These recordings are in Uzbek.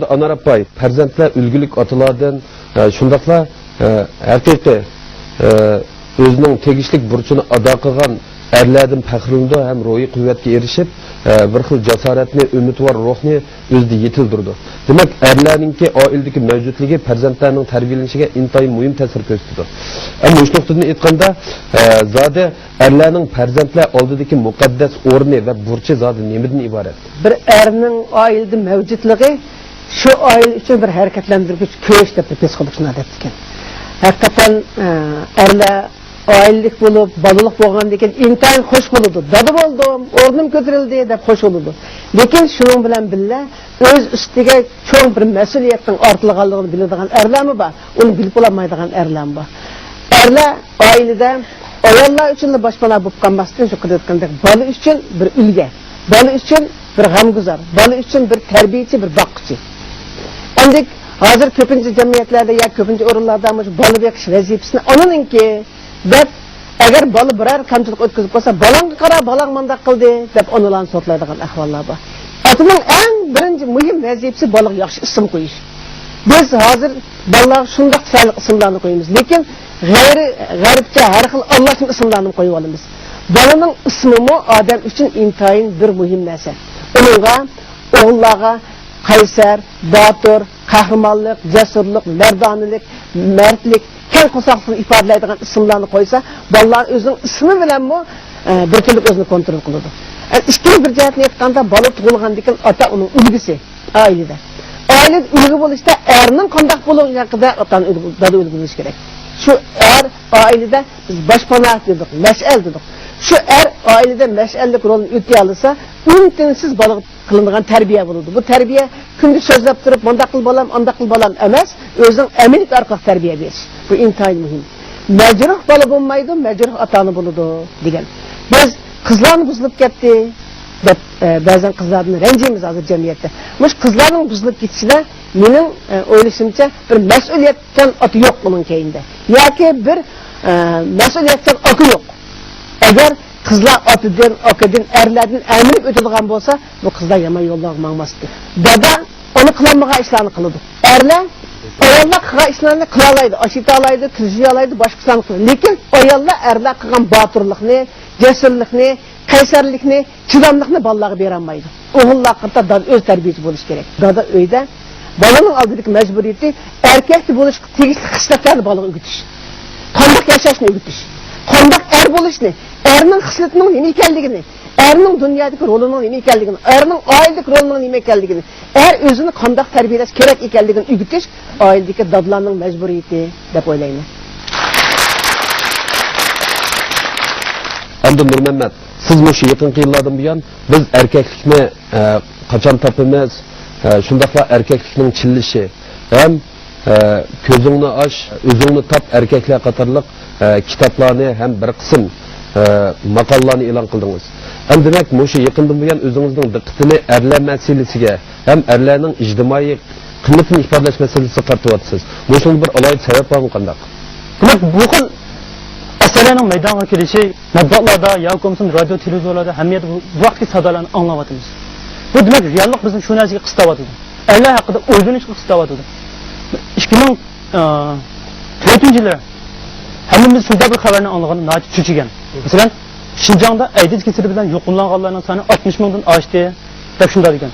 Anarapay, farzandlar ulgulik otalardan shundaqla haqiqiy o'zining tegishli burchini ado qilgan erlardan faxrlandi ham ro'yi quvvatga erishib bir xil jasoratni, umidvor ruhni o'zida yetildirdi. Demak, erlarningki oiladagi mavjudligi farzandlarning tarbiyalanishiga intayin muhim ta'sir ko'rsatdi. Ammo shu nuqtadan aytganda, zodi erlarning farzandlar oldidagi muqaddas o'rni va burchi zodi nimadan iborat? Bir erning oilada mavjudligi şu aile için bir hareketlendirgüç köş de bir psikolojisine adet ekan. Hakikaten erler ailelik bulup, balılık boğan deken intayin hoş buludu. Dadı oldum, ordum götürüldü dep hoş oldu. Lekin şunun bilen billa öz üstüge çoğun bir mesuliyetin artılığalığını biladigan erler mi var? Onu bilip olamaydigan erler mi var? Erler ailede ayollar için de başpana bulup kalmasın şu kadar etkendik. Balı için bir ülge, balı için bir gamguzar, balı için bir terbiyeci, bir bakıcı. Ancak hazır köpüncü cemiyetlerde ya köpüncü orunlarda balı bekiş vazifesini onunki dep eğer balı birer kamçılık ötküzüp olsa balang kara balang mandak kıldı dep onulan sotlaydigan ahvallar var. Atının en birinci mühim vazifesi balık yaxşı isim koyuş. Biz hazır balığa şundak tüfelik isimlerini koyuyoruz. Lekin garipçe her xil Allah'ın isimlerini koyuyoruz. Balının ismi adam için intayin bir mühim mesele. Onunla oğullarga Kayser, Batur, kahramanlık, cesurluk, merdanilik, mertlik, her kusaksını ifadeleydiğin isimlerini koysa, balların özünün ismi bilen mi bir türlü özünü kontrol kılırdı. Yani işkili bir cihetini etkanda balı tuğulgan diken ata onun ülgüsü ailede. Aile ülgü bol işte erinin kondak bulu yakında atanın dadı ülgüsü gerek. Şu er ailede biz başpana dedik, meş'el dedik. Şu er ailede meş'ellik rolünü ütüye alırsa, üntensiz balık kılındıgan terbiye bulundu. Bu terbiye kündüz sözlep durup mandakıl balam, andakıl balam emez, özün eminik arkak terbiye verir. Bu intayin mühim. Mecruh balı bulmaydı, mecruh atanı buludu degen. Biz kızlarını buzulup gitti. Bazen kızlarını rencimiz hazır cemiyette. Muş kızlarının buzulup gitişine benim öylüşümce bir mesuliyetten atı yok bunun keyinde. Ya ki bir mesuliyetten akı yok. Eğer kızlar atıdan, erlerden emirik ötülüğün olsa bu kızlar yaman yolda mağmazdı. Dada onu kılanmağa işlerini kılıdı. Erler ayollar kılan işlerini kılalaydı, aşıta alaydı, kızcı alaydı, başkasını kılalaydı. Lekin ayollar erler kılan batırlıkını, cesurluğunu, kaysarlıkını, çizamlıkını ballağı beğenmaydı. Oğullar kırta dada öz terbiyesi buluş gerek. Dada öyde balanın aldığındaki mecburiyeti erkekli buluş, tegişli kısletlerini balığı ögütüş. Kondak yaşayışını ögütüş. Kondak er buluş ne? Erinin xisletinin nime ekanligini, erinin dünyadaki rolunun nime ekanligini, erinin ailedeki rolunun nime ekanligini, er özünü qandaq tarbiyalash kerak ekanligini ügütish ailedeki dadlarning mecburiyeti deb o'ylayman. Endi Nurmammat, siz bu yaqinqi yillardan buyon biz erkaklikni qachon topamiz, shundaqla erkaklikning chillishi ham ko'zingni och, o'zingni top erkaklar qatorliq kitoblarni ham bir qism maqollarni e'lon qildingiz. Ham demak, mushu yaqindan buyon o'zingizning diqqatini erlar masalasiga ham erlarning ijtimoiy qimmatini ifodalash masalasiga qartatyapsiz. Mushunga bir alohida sabab bormi qandaq? Demak, bu xil asarlarning maydonga kelishi, matbuotlarda, yoki radio, televizorlarda hamiyat bu vaqtki sadolarni anglayapmiz. Bu demak, reallik bizni shu narsaga qistavyapti. Erlar haqida o'ylanishga qistavyapti. 2004-yillar hammamiz shunday bir xabarni anglaganda nachi cho'chigan. Masalan, Şinjangda AIDS kesiri bilan yo'qolganlarning soni 60 mingdan oshdi deb shunday degan.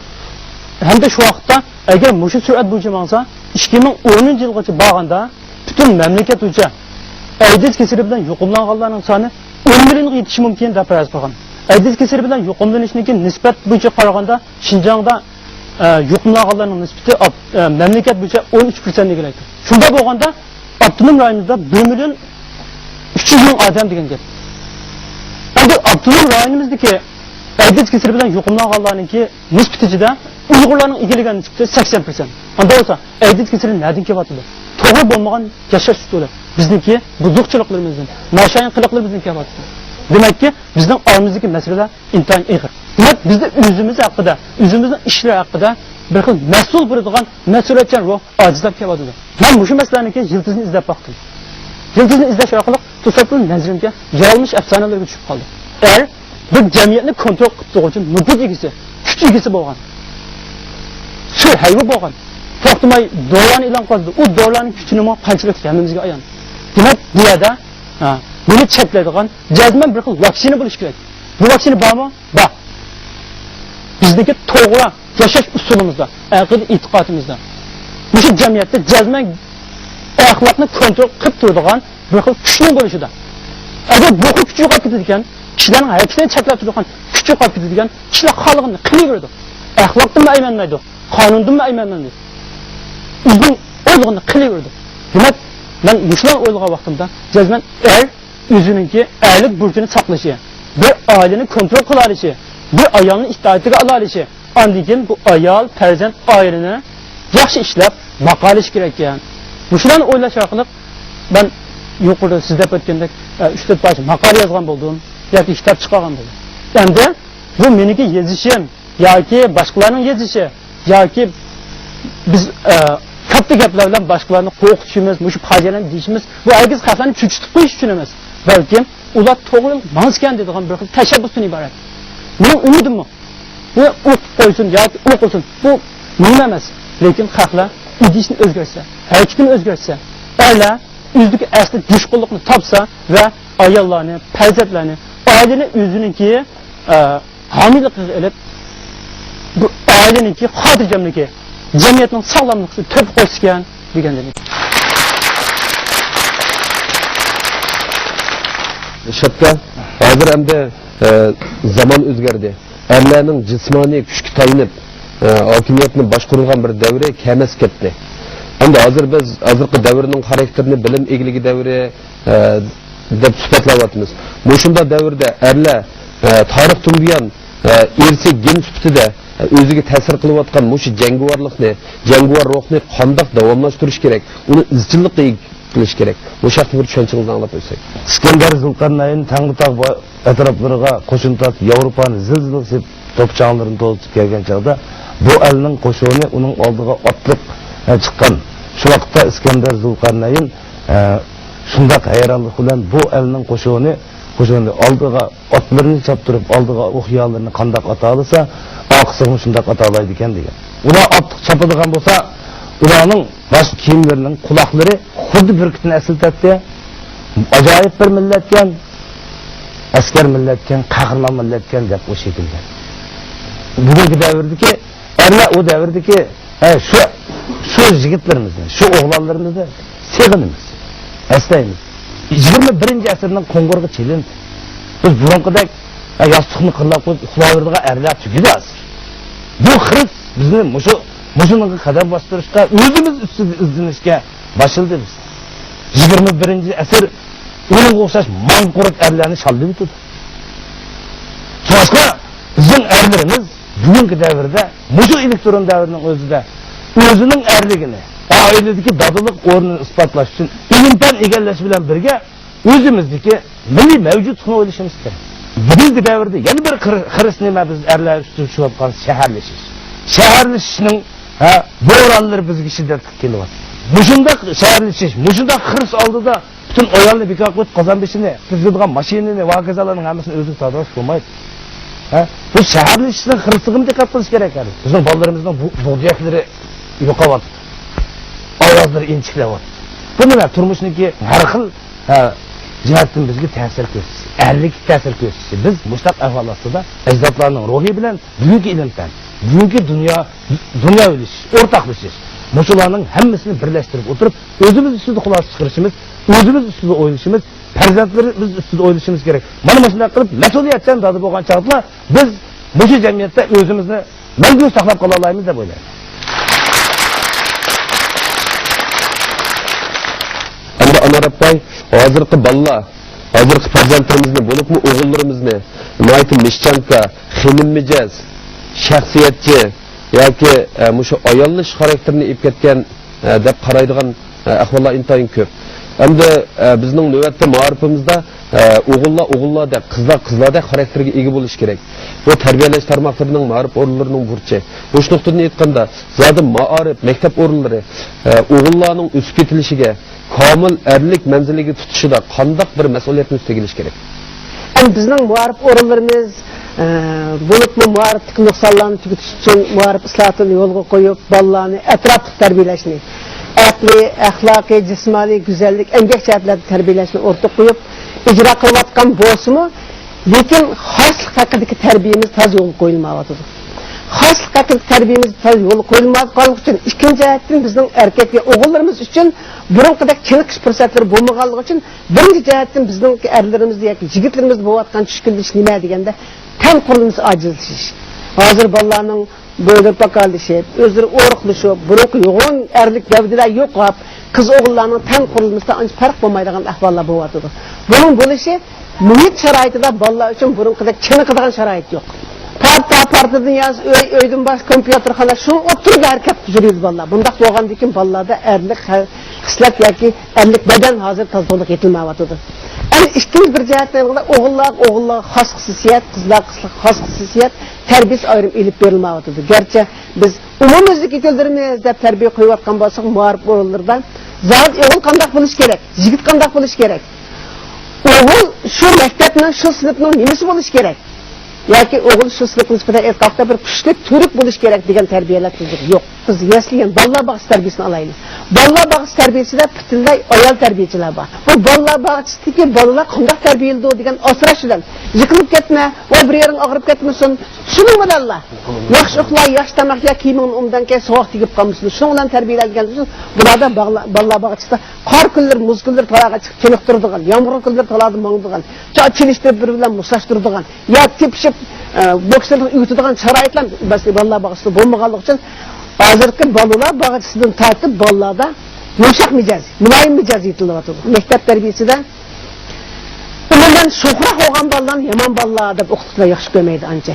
Hamda shu vaqtda agar mushu surat bo'yicha mangsa 2010-yilgacha borganda butun mamlakat bo'yicha AIDS kesiri bilan yo'qolganlarning soni 10 millionga yetishi mumkin deb faraz qilgan. AIDS kesiri bilan yo'qolishning nisbat bo'yicha qaraganda Şinjangda yo'qolganlarning nisbati mamlakat bo'yicha 13% egalaydi. Shunda bo'lganda avtonom rayonimizda 1 million 300 ming odam degan gap. Endi avtonom rayonimizdagi AIDS kesiri bilan yo'qolganlarningki nisbatichida Uyg'urlarning egallagan nisbati 80%. Unda bo'lsa AIDS kesiri nerdan kelyapti? To'g'ri bo'lmagan yashash usuli. Bizniki buzuqchiliklarimizni, noshayin qiliqlarimizdan kelyapti. Demakki, bizning oramizdagi masalalar intayin og'ir. Demak, bizda o'zimiz haqida, o'zimizning ishlar haqida bir xil mas'ul bo'ladigan mas'uliyatchan ruh ojizlab kelyapti. Men shu masalalarni yildizni izlab baxtim. Yildizni izlash orqali to'satdan nazarimga yolmish afsonalarga tushib qoldi. Bir jamiyatni kontrol qilib turuvchi nufuz egasi, kuch egasi bo'lgan. Shu hayvon bo'lgan. to'xtamay dovani e'lon qildi. U dovlarning kuchini qanchalik hammamizga ayon. Demak, bu yerda buni cheklaydigan jazman bir xil vaksina bo'lishi kerak. Bu vaksina bormi? Bor. Bizdagi to'g'ri yashash usulimizda, aqida e'tiqodimizda. Bu jamiyatda jazman axloqni kontrol qilib turadigan bir xil kuchning bo'lishida. Agar bu kuch yo'qolib ketadigan, kishilarning harakatini cheklab turadigan kuch yo'qolib ketadigan, kishilar xolig'ini qilaveradi. Axloqdan aylanmaydi, qonundan aylanmaydi. O'zining o'zligini qilaveradi. Demak, men mushlar o'ylagan vaqtimda jazman o'ziningki aylik burchini saqlashi, bir oilani kontrol qila olishi, bir ayolni itoatiga ola olishi, ondan keyin bu ayol, farzand oilani yaxshi ishlab boqalish kerak ekan. Mushlarni o'ylash orqali men yuqorida siz deb o'tgandek 3-4 parcha maqola yozgan bo'ldim yoki kitob chiqargan bo'ldim. Endi bu meniki yozishim yoki boshqalarning yozishi yoki biz katta gaplar bilan boshqalarni qo'rqitishimiz, mush fajialarni deyishimiz bu agiz xalqlarni cho'chitib qo'yish uchun emas. Balkim ular to'g'ri ma'nskan deydigan bir xil tashabbusdan iborat. Mening umidim bu o'q qo'ysin yoki o'qilsin. Bu muhim emas. Lekin xalqlar idishni o'zgarsa, harakatini o'zgarsa, ular o'zligi asli dushqunlikni topsa va ayollarni, farzandlarni, oilani o'zininki homiylikqa ilib bu aileniki xotirjamligi, jamiyatning sog'lomligi to'p qo'yishgan degandek. Shatta hozir hamda zamon o'zgardi. Erlarning jismoniy kuchga tayanib hokimiyatni boshqargan bir davri kamas ketdi. Endi hozir biz hozirgi davrning xarakterini bilim egligi davri deb sifatlayapmiz. Bu shunday davrda erlar tarix tunbiyan ersi gen sifatida o'ziga ta'sir qilayotgan mush jangovarlikni, jangovar ruhni qandoq davomlashtirish kerak, uni izchillikqa qilish kerak. Bu shaxtni bir tushunchaningizni anglab o'tsak. İskender Zulkarnayn Tangtaq etraflarına qo'shin tortib Yevropani zilzilib to'pchağlarını to'zitib kelgan chaqda bu elning qo'shini uning oldiga otliq chiqqan. Shu vaqtda İskender Zulkarnayn shundaq hayronlik bilan bu elning qo'shini oldiga otlarını chaptirib oldiga o'xyalarini qandoq atalasa, oqisini shundaq atalaydi ekan degan. Ular otliq chapadigan bo'lsa, ularning bosh kiyimlarining quloqlari xuddi burkutni eslatadi. Ajoyib bir millatgan, askar millatgan, qahramon millatgan deb o şekilde. Bugungi davrdagi erlar o davrdagi şu yigitlarimizni, şu o'g'lonlarimizni sevginimiz, eslaymiz. 21-asrning qo'ng'irg'i chelin biz burunqidek yostiqni qirlab qo'yib uxlayveradigan erlar tugidi asr. Bu xiris bizni mushuning qadam bostirishda o'zimiz ustida izlanishga boshildi biz. 21-asr uning o'xshash manqurut erlarni shaldi bitdi. Boshqa bizning erlarimiz bugungi davrda mushu elektron davrning o'zida o'zining erligini, oiladagi dadillik o'rnini isbotlash uchun ilm-fan egallash bilan birga o'zimizdagi milliy mavjudlikni o'ylashimiz kerak. Bugungi davrda yana bir xiris nima biz erlar ustida tushayotgan shaharlashish. Shaharlashishning bo'ronlari bizga shiddatli kelyapti. Mushundaq shaharlashish, mushundaq xiris oldida bütün oyalını bir kalkıp kazan beşini, kızıldıgan maşinini, vakazalarının hepsini özlük tadırış bulmayız. Bu şehirleşişinin hırsızlığını dikkat kılış gerek yani. Bizim ballarımızdan bu diyekleri yoka var. Avazları inçikle var. Bu ne? Turmuşundaki her kıl cihatin bizge tesir gösterisi, erlik tesir gösterisi. Biz müştak ahvalası da ecdatlarının ruhi bilen büyük ilimden, büyük dünya ölüşü, ortaklaşış. Musularının hemmesini birleştirip oturup özümüz üstüde kulak çıkarışımız, özümüz üstüde oynayışımız, perzentlerimiz üstüde oynayışımız gerek. Bana başına kılıp mesuliyetçen dadı boğan çağıtla biz bu cemiyette özümüzü mevcut saklap kalalayımız da böyle. Ama Anarabay hazırki balla, hazırki perzentlerimizni, bulup mu oğullarımızını, Naytın Mişçanka, Xemin Micaz, şahsiyetçi, yoki mushu ayollish xarakterini ib ketgan deb qaraydigan ahvollar intayin ko'p. Endi bizning navbatda ma'rifimizda o'g'illar deb, qizlar deb xarakterga ega bo'lish kerak. Bu tarbiyalash tarmoqlarining ma'rif o'rinlarining burchi. Bu nuqtadan aytganda, zodi ma'rif maktab o'rinlari o'g'illarning o'sib ketilishiga, komil erlik manziliga tutishida qanday bir mas'uliyatni üstlenish kerak. Bizning ma'rif o'rinlarimiz bo'libmi muariflik nuqsonlarni tugutish uchun muarif islohotini yo'lga qo'yib bolalarni atrofli tarbiyalashni aqliy axloqiy jismoniy go'zallik emgak jihatlarda tarbiyalashni o'rtaga qo'yib ijro qilayotgan bo'lsa-mu lekin xoslik haqidagi tarbiyamiz toza yo'lga qo'yilmayotdi. Xoslik haqidagi tarbiyamiz toza yo'lga qo'yilmaganligi uchun ikkinchi jihatdan bizning erkak va o'g'illarimiz uchun burunqidek chiniqish fursatlari bo'lmaganligi uchun birinchi jihatdan bizning erlarimiz yoki yigitlarimiz bo'layotgan tushkunlik nima deganda tan qo'limiz ojizlashish. Hozir bolalarning bo'ylab bakalishib, o'zlari o'riqlashib, burunqi yo'g'on erlik gavdalar yo'qolib, qiz o'g'illarning tan qo'limizda ancha farq bo'lmaydigan ahvollar bo'lyapti. Buning bo'lishi muhit sharoitida bolalar uchun burunqidek chiniqadigan sharoit yo'q. Partiyadan yaz uydan baş kompüterxona şu oturga harakat qilib bolalar. Bundaq bo'lgandan keyin bolalarda erlik xislat yoki erlik badan hozir to'liq yetilmayapti. Yani ikkinchi bir jihatdan o'g'illar xos xususiyat, qizlar xos xususiyat tarbiyasi ayrim elib berilmayapti. Gerçi biz umumyuzlik yetildirimiz deb tarbiya qo'yayotgan bo'lsak, muarif o'g'illardan zot o'g'il qanday bo'lish kerak, yigit qanday bo'lish kerak? O'g'il shu maktabning, shu sinfning nimasi bo'lish kerak? Yoki o'g'il shu sinfning nisbatan e'tiqodda bir kuchli turib bo'lish kerak degan tarbiyalar yo'q. Biz yasligan bolalar bog'chasi tarbiyasini olaylik. Bolalar bog'chasi tarbiyasida butunlay ayol tarbiyachilar bor. Bu bolalar bog'chasidagi bolalar qanday tarbiyaladi degan asrash bilan yiqilib ketma, va bir yerin og'rib ketmasin. Shuning bilanlar yaxshi uxlay, yaxshi tamoq ya kiyimini undan keyin sovuq tegib qolmasin. Shuning bilan tarbiyalangan uchun bularda bolalar bog'chasida qor kunlar, muz kunlar talaga chiqib chiniqtiradigan, yomg'ir kunlar talada mangdigan, cho'chilishtirib bir bilan muslashtiradigan, ya tepishib bokslarni uyutadigan sharoitlar bolalar bog'chasida bo'lmaganligi uchun hozirgi bolalar bog'chasidan tortib bolalarda yumshoq mijoz, muloyim mijoz yetilyapti. Maktab tarbiyasida umuman sho'xroq bo'lgan bolalarni yomon bolalar deb o'qituvchilar yaxshi ko'rmaydi ancha.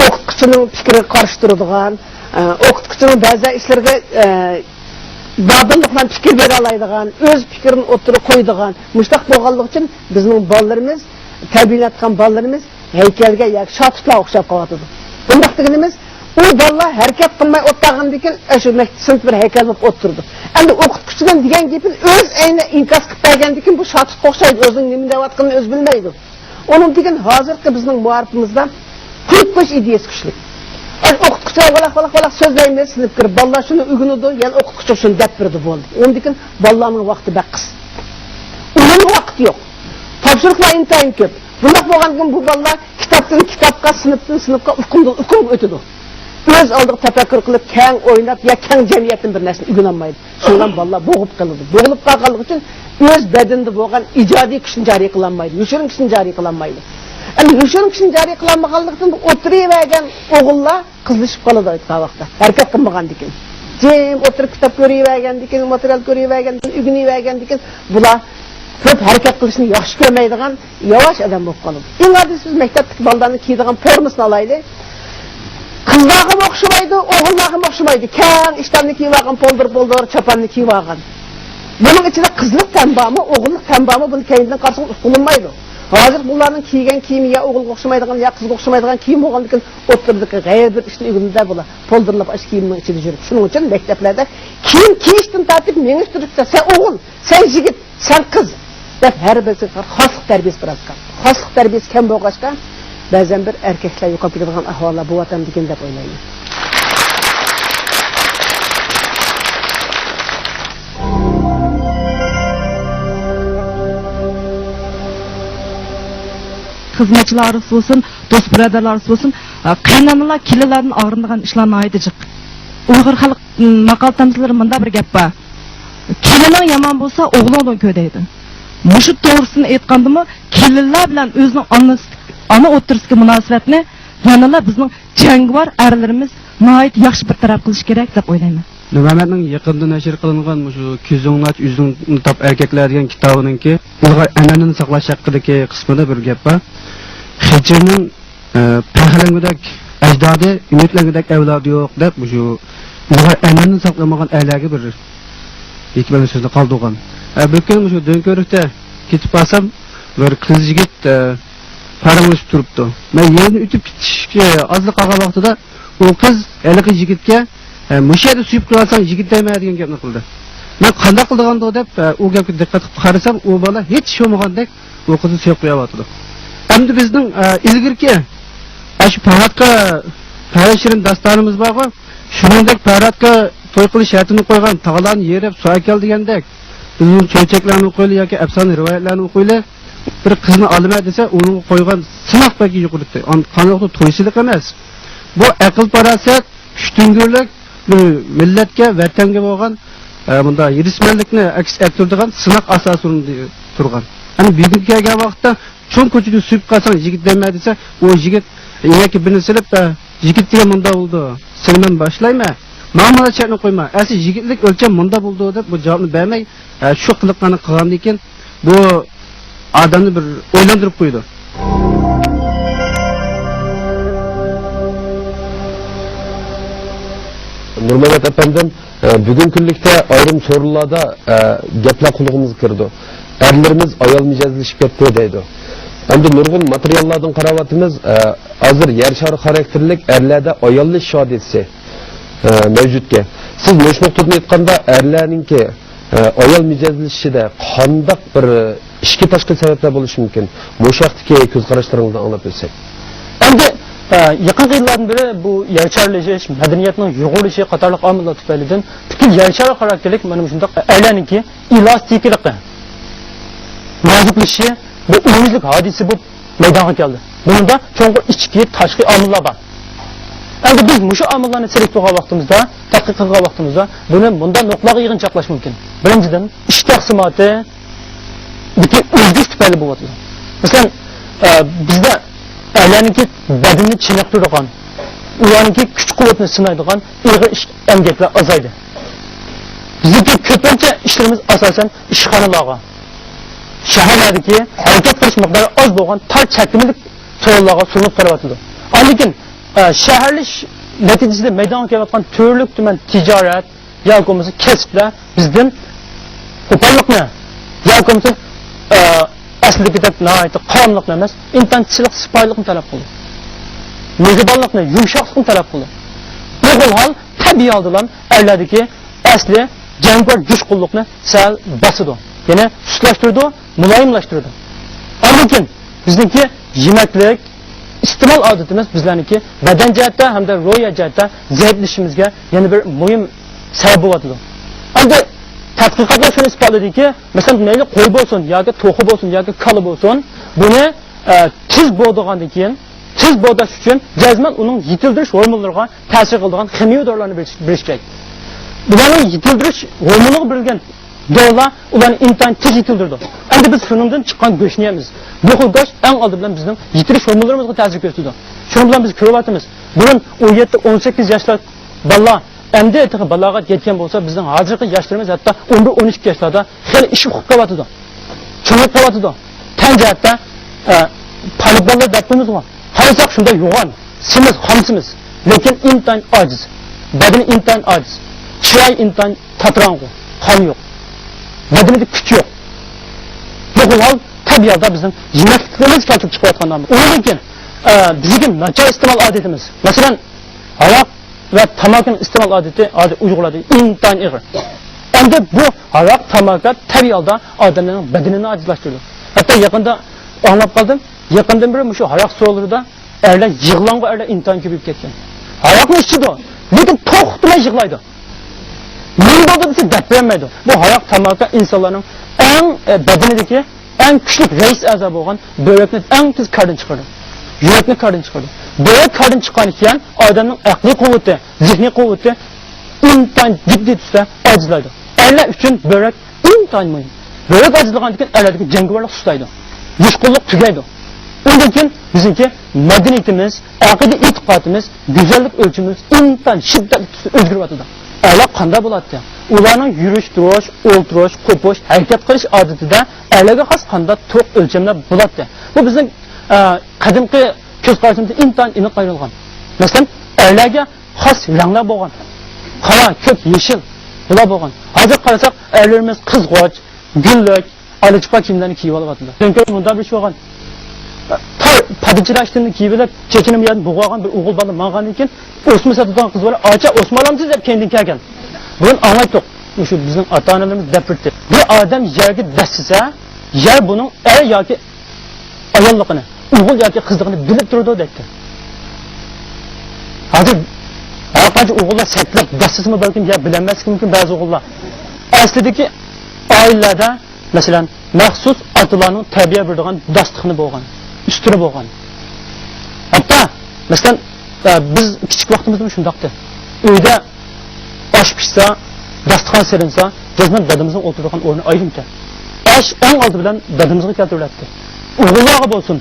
O'qituvchining fikriga qarshi turadigan, o'qituvchining ba'zi ishlarga dadillik bilan fikr bera oladigan, o'z fikrini o'tirib qo'yadigan, mushtaq bo'lganligi uchun bizning bolalarimiz, tarbiyalayotgan bolalarimiz haykalga yoki shotutlar o'xshab qolyapti. Bunday deganimiz u bolalar harakat qilmay o'tgandan keyin shu sinf bir haykal bo'lib o'tirdi. Endi o'qituvchidan degan gapini o'z ayni inkos qilib bergandan keyin bu shotutga o'xshaydi, o'zining nima deyotganini o'zi bilmaydi. Onun degan hozirgi bizning muarifimizda qo'yish ideyasi kuchli. O'qituvchilar valaq so'zlaymiz, sinib kirib bolalar shuni o'rganadi, yana o'qituvchi shuni deb berdi bo'ldi. Undan keyin bolalarning vaqti baqis. Uning vaqti yo'q. Topshiriqlar intayin ko'p. Bunday bo'lgandan bu bolalar kitobdan kitobga, sinfdan sinfga uqum o'tadi. Öz aldığı tefekkür qilib, keng o'ynab, ya keng jamiyatning bir narsani o'rgana olmaydi. Shundan bolalar bo'g'ib qoladi. Bo'g'ilib qolganligi uchun o'z badanida bo'lgan ijodiy kuchni joriy qila olmaydi, yoshirin kuchni joriy qila olmaydi. Endi yoshirin kuchni joriy qila olmaganlikdan bu o'tiravergan o'g'illar qizlashib qoladi aytgan vaqtda. Harakat qilmagandan keyin. Jim o'tirib kitob ko'ravergandan keyin, material ko'ravergandan keyin, o'rganavergandan keyin bular ko'p harakat qilishni yaxshi ko'rmaydigan yavash odam bo'lib qoladi. Eng oddiy siz maktabdagi bolalarni kiyadigan formasini olaylik. Kızlarga o'xshamaydi, o'g'illarga o'xshamaydi. Keng ishlarni kiyib olgan, poldir, chapanni kiyib olgan. Buning ichida qizlik tanbami, o'g'illik tanbami buni keyindan qarshi uqulmaydi. Hozir bularning kiygan kiyimi ya o'g'ilga o'xshamaydigan, ya qizga o'xshamaydigan kiyim bo'lgandan keyin o'tirdiki g'ayr bir ishni o'g'ilda bular poldirlab ash kiyimning ichida yurib. Shuning uchun maktablarda kiyim kiyishdan tortib mengiz turibsa, sen o'g'il, sen yigit, sen qiz deb har birisi xoslik tarbiyasi birazkan. Xoslik tarbiyasi kam bo'lg'achqa ba'zan bir erkaklar yo'qolib ketadigan ahvollar bu vatan degan deb o'ylayman. Xizmatchilar bo'lsin, do'st birodarlar bo'lsin, qaynanalar, kelilarning og'rinadigan ishlarni aytijik. Uyg'ur xalq maqol tamsilari menda bir gap bor. Kelining yomon bo'lsa, o'g'lingdan ko'daydi. Mushu to'g'risini aytgandimi, kelinlar bilan o'zining ana o'tirishga munosabatni yanada bizning jangovar erlarimiz nihoyat yaxshi bir taraf qilish kerak deb o'ylayman. Nurmamatning yaqinda nashr qilingan shu Ko'zingni o'zing top erkaklar degan kitobininki ilg'or an'anani saqlash haqidagi qismida bir gap bor. Hijrning faxrlangudak ajdodi, umidlangudak avlod yo'q deb shu ilg'or an'anani saqlamagan aylarga bir hikmat so'zni qoldirgan. Bugun shu Do'nko'rikda ketib qolsam bir qiz yigit paramlashib turibdi. Men yerni o'tib ketishga ozlik qolgan vaqtida u qiz haligi yigitga mushayda suyib qo'ysan yigit deyman degan gapni qildi. Men qanday qildiganda deb u gapga diqqat qilib qarasam, u bola hech sho'magandek u qizni suyib qo'yapti. Endi bizning ilgirki Şu paratga Şirin dastanımız var ku. Shuningdek paratga to'y qilish shartini qo'ygan tog'larni yerib suv kel degandek uzun cho'chaklarni o'qiyli yoki afsona rivoyatlarni o'qiyli bir qizni olma desa uni qo'ygan sinoq baki yuqurdi. Qanoqda to'ychilik emas. Bu aql farosat, kuchtingurlik millatga, vatanga bo'lgan bunda yirismanlikni aks ettiradigan sinoq asosida turgan. Hani bugungi kelgan vaqtda cho'ng ko'chada suyib qolsang yigit dema desa, u yigit yoki birini silib yigit degan munda bo'ldi. Sen boshlayma. Ma'mala chatni qo'yma. Asli yigitlik o'lcham munda bo'ldi deb bu javobni bermay, shu qiliqlarni qilgandan keyin bu odamni bir o'ylantirib qo'ydi. Nurmat efendim, bugün kunlikda ayrim sorularda gaplar qulog'imizga kirdi. Erlerimiz ayol mijozlashib ketdi deydi. Endi nurg'un materiallardan qaravatimiz, hozir yer shari xarakterlik erlarda ayollik shodisi mavjudga. Siz mush nuqtadan aytganda erlarninki ayol mijozlashishida qanday bir ishki tashqi sabablar bo'lishi mumkin? Mush vaqtdagi ko'z qarashlaringizni anglab o'tsak. Endi yaqin yillardan beri bu yercharlashish, madaniyatning yo'g'ilishi qatorliq omillar tufaylidan butkul yerchar xarakterlik mana shunday erlarninki elastikiligi, nozuklishi bu umumlik hodisi bu maydonga keldi. Bunda cho'nqur ichki, tashqi omillar bor. Endi biz mushu omillarni selek qilgan vaqtimizda, tadqiq qilgan vaqtimizda buni bundan nuqtaga yig'inchoqlash mumkin. Birinchidan, ish taqsimoti butkul o'zgarish tufayli bo'lyapti. Masalan, bizda erlarniki badanni chiniqtiradigan, ularniki kuch-quvvatni sinaydigan ig'ir ish emgaklar azaydi. Bizdagi ko'pincha ishlarimiz asosan ishxonalarga, shaharlardagi harakat qilish miqdori oz bo'lgan tar chakimlik so'llarga surilib qaratildi. Lekin shaharlish natijasida maydonga kelayotgan turli tuman tijorat yoki bo'lmasa kasblar bizdan qo'pollikni yoki bo'lmasa aslidagidek nihoyatda qonunliqni emas, intanchilik, sipoylikni talab qildi. Mehribonlikni, yumshoqlikni talab qildi. Bu xil hol tabiiy holdan erlardagi asli jangkor jushqunlikni sal bosidi. Ya'ni suslashtirdi, muloyimlashtirdi. Lekin bizniki yemaklik iste'mol odatimiz bizlarniki badan jihatda hamda ro'yat jihatda zaiflashishimizga yana bir muhim sabab bo'ladi. Endi tadqiqotlar shuni isbotladiki, masalan, mayli qo'y bo'lsin yoki to'qi bo'lsin yoki kala bo'lsin, buni tiz bo'lgandan keyin tiz bo'dash uchun jazman uning yetildirish hormonlariga ta'sir qiladigan ximiya dorilarni berish kerak. Bularning yetildirish hormoniga berilgan dorilar ularni intan tez yetildirdi. Endi biz shuningdan chiqqan go'shtni yeymiz. Bu xil go'sht eng oldin bilan bizning yetilish hormonlarimizga ta'sir ko'rsatadi. Shuning bilan biz ko'ryapmiz. Burun 17-18 yoshlar bolalar endi etiqi balog'at yetgan bo'lsa, bizning hozirgi yoshlarimiz hatto 11-12 yoshlarda xil ish huquq qilyapti. Cho'nib qilyapti. Tan jihatda palibonlar debimiz bor. Qarasak shunda yo'g'on, simiz, xomsimiz, lekin intan ojiz. Badani intan ojiz. Chiroy intan tatranqu, qon yo'q. Badanida kuch yo'q. Bu hol tabiatda bizning yemakligimiz kelib chiqayotgandan. Undan keyin bizning nachar iste'mol odatimiz. Masalan, aroq ve tamakin iste'mol odati Uyg'urlarda intan ig'ir. Endi bu aroq, tamakat tabiiy holda odamlarning badanini ojizlashtirdi. Hatto yaqinda anglab qoldim, yaqindan beri shu aroq so'llarida erlar yig'lang'i erlar intan ko'payib ketgan. Aroqni ichidi, lekin to'xtamay yig'laydi. Nima bo'ldi desa gap bermaydi. Bu aroq, tamakat insonlarning eng badanidagi eng kuchli reis a'zo bo'lgan börekni eng tez qardan chiqardi. Yurakni qardan chiqardi. Böbrek qardan chiqqan ekan odamning aqliy quvvati, zehniy quvvati intan jiddiy tusda ojizlaydi. Erlar uchun böbrek intan muhim. Böbrek ojizlagandan keyin erlardagi jangovarlik susaydi. Yushqunlik tugaydi. Undan keyin bizniki madaniyatimiz, aqida e'tiqodimiz, go'zallik o'lchimimiz intan shiddatli tusda o'zgaryapti. Erlar qanday bo'ladi? Ularning yurish, turish, o'ltirish, qo'pish, harakat qilish odatida erlarga xos qanday to'q o'lchamlar bo'ladi. Bu bizning qadimgi ko'z qarashimizda intan aniq ayrilgan. Masalan, erlarga xos ranglar bo'lgan. Qora, ko'k, yeshil bular bo'lgan. Hozir qarasak, erlarimiz qizg'och, gullik, olichiqqa kiyimlarni kiyib olyapti. Chunki bunda bir ish bo'lgan. Padijrashni kiyib olib, chechinim yerdan bo'g'agan bir o'g'il bola mang'andan keyin o'sma sotadigan qiz bola, "Acha o'smalamsiz" deb kendin kelgan. Buni anglaydik. Shu bizning ota-onalarimiz depirdi. Bir odam yerga dasisa, yer buning er yoki ayolligini, o'g'il yoki qizligini bilib turadi dedi. Hozir qancha o'g'illar satlab dastismi balkim ya bilinmasligi mumkin ba'zi o'g'illar. Aslidagi oilalarda masalan maxsus otalarning tarbiya beradigan dasturxoni bo'lgan, usturi bo'lgan. Hatto masalan biz kichik vaqtimizda shundaqdi. Uyda osh pishsa, dasturxon serilsa, bizning dadamizning o'tirgan o'rni ayrimcha. Osh eng oldi bilan dadamizga keltiriladi. O'g'illarga bo'lsin,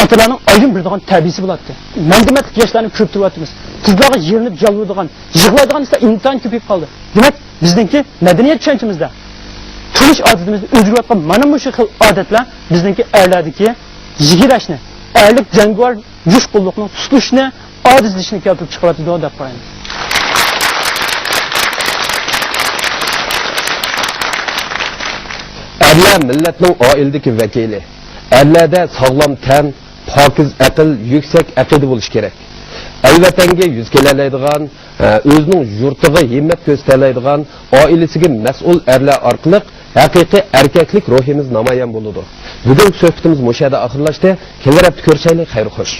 otalarning ayrim beradigan tarbiyasi bo'ladi. Mandimatli yoshlarni ko'p turyapmiz. Qizlarga yerinib jalvuradigan, yig'laydigan esa inson ko'payib qoldi. Demak, bizningki madaniyat tushunchimizda turmush odatimizda o'zgarayotgan mana bu xil odatlar bizningki erlardagi yigirashni, erlik jangovar yushqullikning tutishni, ojizlikni keltirib chiqaradi deb qaraymiz. Erlar millatning oildagi vakili. Erlarda sog'lom tan, pokiz aql, yuksak aqida bo'lish kerak. Alvatanga yuz kelalaydigan, o'zining yurtiga himmat ko'rsatadigan, oilasiga mas'ul erlar orqali haqiqiy erkaklik ruhimiz namoyon bo'ladi. Bugun suhbatimiz mushada oxirlashdi. Kelar hafta ko'rishaylik, xayr xo'sh.